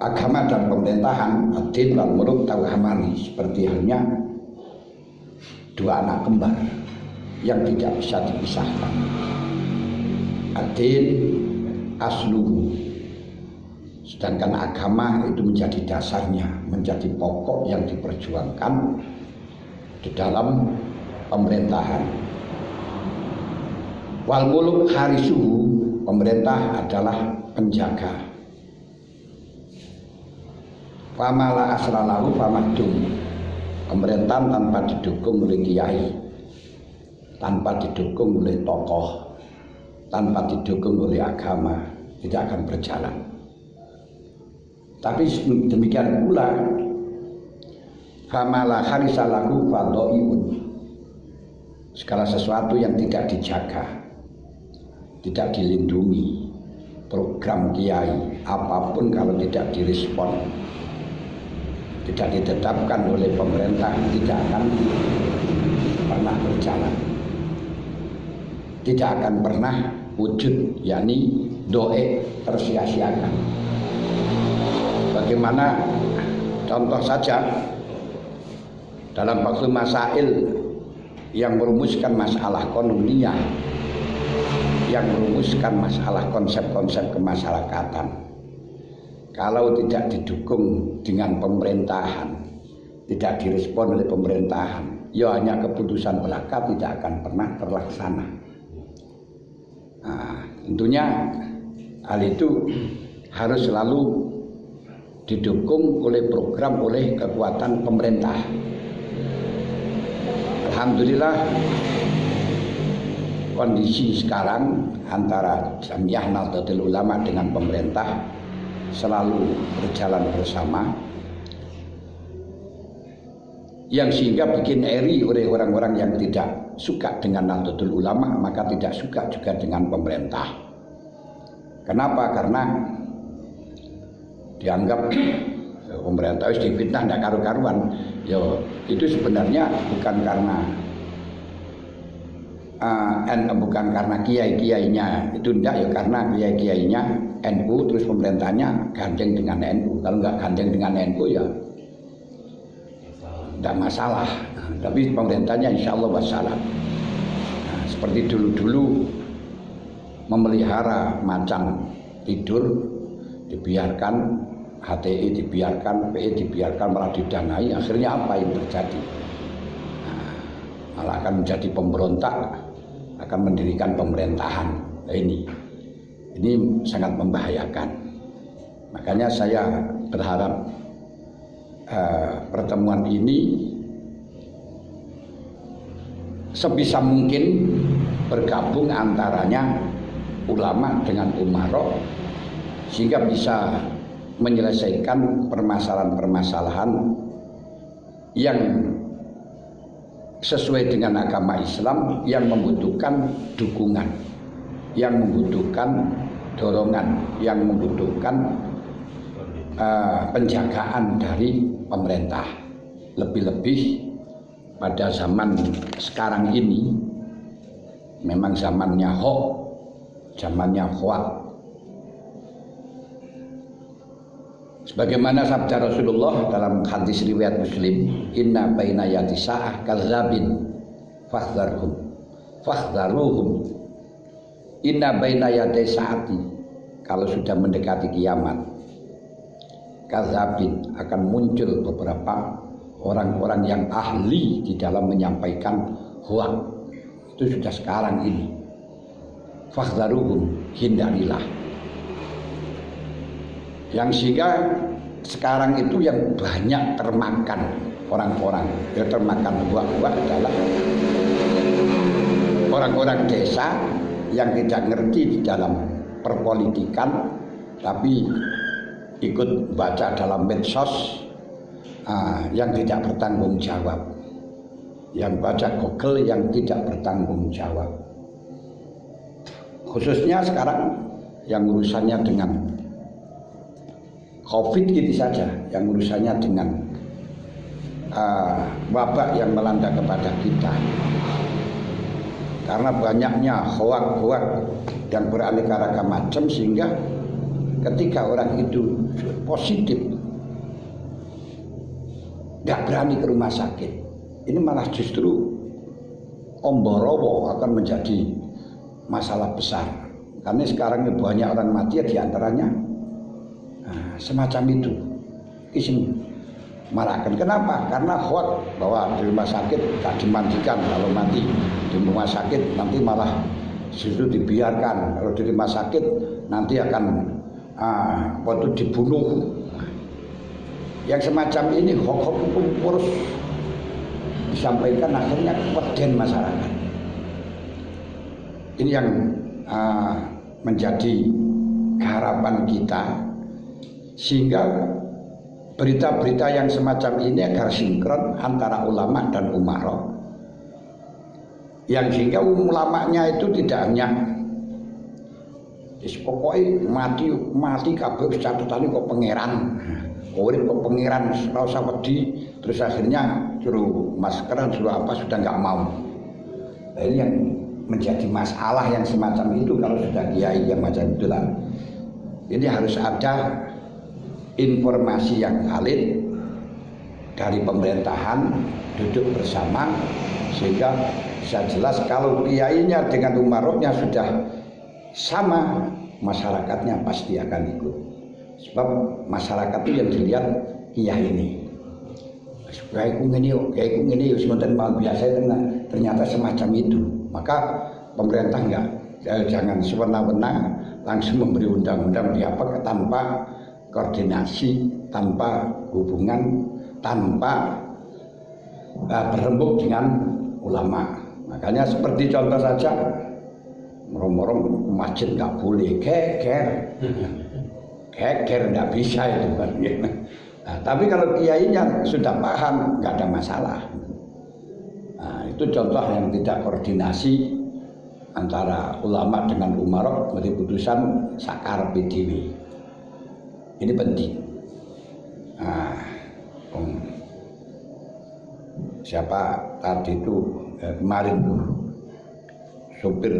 agama dan pemerintahan, ad-din wal muluk tawhamani, seperti halnya dua anak kembar yang tidak bisa dipisahkan. Ad-din asluhu, sedangkan agama itu menjadi dasarnya, menjadi pokok yang diperjuangkan di dalam pemerintahan. Wal muluk harisuhu, pemerintah adalah penjaga. Famala asralahu famahdum, pemerintahan tanpa didukung oleh kiai, tanpa didukung oleh tokoh, tanpa didukung oleh agama, tidak akan berjalan. Tapi demikian pula famala harisalahu fadaiun, segala sesuatu yang tidak dijaga, tidak dilindungi, program kiai apapun kalau tidak direspon, tidak ditetapkan oleh pemerintah, tidak akan pernah berjalan, tidak akan pernah wujud, yakni doa tersia-siakan. Bagaimana contoh saja dalam waktu masail yang merumuskan masalah konuniyah, yang merumuskan masalah konsep-konsep kemasyarakatan, kalau tidak didukung dengan pemerintahan, tidak direspon oleh pemerintahan, ya hanya keputusan belaka, tidak akan pernah terlaksana. Nah, tentunya hal itu harus selalu didukung oleh program, oleh kekuatan pemerintah. Alhamdulillah kondisi sekarang antara Jamiah Nahdlatul Ulama dengan pemerintah selalu berjalan bersama, yang sehingga bikin eri oleh orang-orang yang tidak suka dengan Nahdlatul Ulama, maka tidak suka juga dengan pemerintah. Kenapa? Karena dianggap pemerintah harus difitnah, tidak karu-karuan. Yo, itu sebenarnya bukan karena bukan karena kiai-kiainya itu tidak, ya karena kiai-kiainya NU, terus pemerintahnya gandeng dengan NU. Kalau nggak gandeng dengan NU ya tidak masalah. Nah, tapi pemerintahnya insya Allah wassalam. Nah, seperti dulu-dulu memelihara macan tidur dibiarkan, HTI dibiarkan, PI dibiarkan, malah didanai. Akhirnya apa yang terjadi? Nah, malah akan menjadi pemberontak, akan mendirikan pemerintahan. Nah, ini sangat membahayakan. Makanya saya berharap pertemuan ini sebisa mungkin bergabung antaranya ulama dengan umaro, sehingga bisa menyelesaikan permasalahan-permasalahan yang sesuai dengan agama Islam, yang membutuhkan dukungan, yang membutuhkan dorongan, yang membutuhkan penjagaan dari pemerintah. Lebih-lebih pada zaman sekarang ini memang zamannya hoax, zamannya hoax. Sebagaimana sabda Rasulullah dalam hadis riwayat Muslim, inna baina yati sa'ah kadzabin fahdharuhum. Inna baina yati sa'ati, kalau sudah mendekati kiamat, kadzabin, akan muncul beberapa orang-orang yang ahli di dalam menyampaikan hoax. Itu sudah sekarang ini. Fahdharuhum, hindarilah. Yang sehingga sekarang itu yang banyak termakan orang-orang, yang termakan hoax adalah orang-orang desa yang tidak ngerti di dalam perpolitikan, tapi ikut baca dalam medsos, yang tidak bertanggung jawab, yang baca Google yang tidak bertanggung jawab. Khususnya sekarang yang urusannya dengan COVID gitu saja, yang urusannya dengan wabak yang melanda kepada kita. Karena banyaknya hoak-hoak dan beraneka ragam macam, sehingga ketika orang itu positif, nggak berani ke rumah sakit, ini malah justru omborowo akan menjadi masalah besar. Karena sekarang ini banyak orang mati ya diantaranya semacam itu. Isim marahkan. Kenapa? Karena hoax bahwa di rumah sakit tak dimandikan, kalau mati di rumah sakit nanti malah justru dibiarkan, kalau di rumah sakit nanti akan waktu dibunuh. Yang semacam ini hoax itu terus disampaikan, akhirnya keweden masyarakat. Ini yang menjadi harapan kita, sehingga berita-berita yang semacam ini agar sinkron antara ulama dan umaro, yang sehingga ulamanya itu tidak hanya pokoknya mati kabeh catatane kok pangeran, urip kok pangeran ora usah wedi, terus akhirnya suruh maskeran suruh apa sudah nggak mau. Nah, ini yang menjadi masalah yang semacam itu kalau sudah kiai yang macam itulah. Ini harus ada informasi yang valid dari pemerintahan, duduk bersama sehingga bisa jelas kalau kiainya dengan umaroknya sudah sama, masyarakatnya pasti akan ikut. Sebab masyarakat itu yang dilihat kiai ini. Kiaiku ngene yo semonten mal biasa ternyata semacam itu. Maka pemerintah jangan sewenang-wenang langsung memberi undang-undang diapa tanpa koordinasi, tanpa hubungan, tanpa berembuk dengan ulama. Makanya seperti contoh saja, merong-merong masjid nggak boleh geger nggak bisa itu kan. Nah, tapi kalau kiainya sudah paham nggak ada masalah. Nah, itu contoh yang tidak koordinasi antara ulama dengan umarok, berarti putusan sakar PDW. Ini penting. Nah, siapa tadi itu kemarin tuh sopir